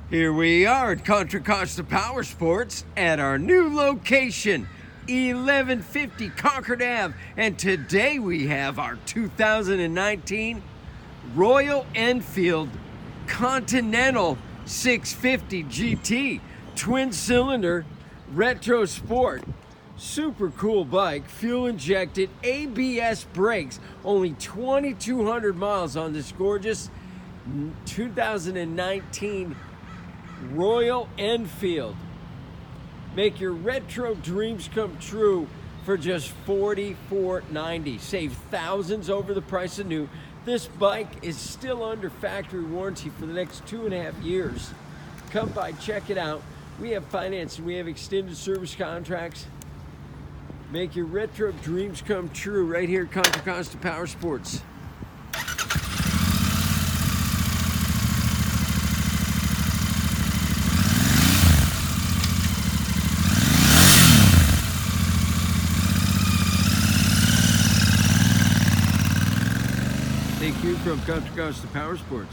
Here we are at Contra Costa Powersports at our new location, 1150 Concord Ave. And today we have our 2019 Royal Enfield Continental 650 GT twin cylinder retro sport. Super cool bike, fuel injected, ABS brakes, only 2,200 miles on this gorgeous 2019 Royal Enfield. Make your retro dreams come true for just $44.90. Save thousands over the price of new. This bike is still under factory warranty for the next 2.5 years. Come by, check it out. We have financing, we have extended service contracts. Make your retro dreams come true right here at Contra Costa Powersports. Thank you from Contra Costa Powersports.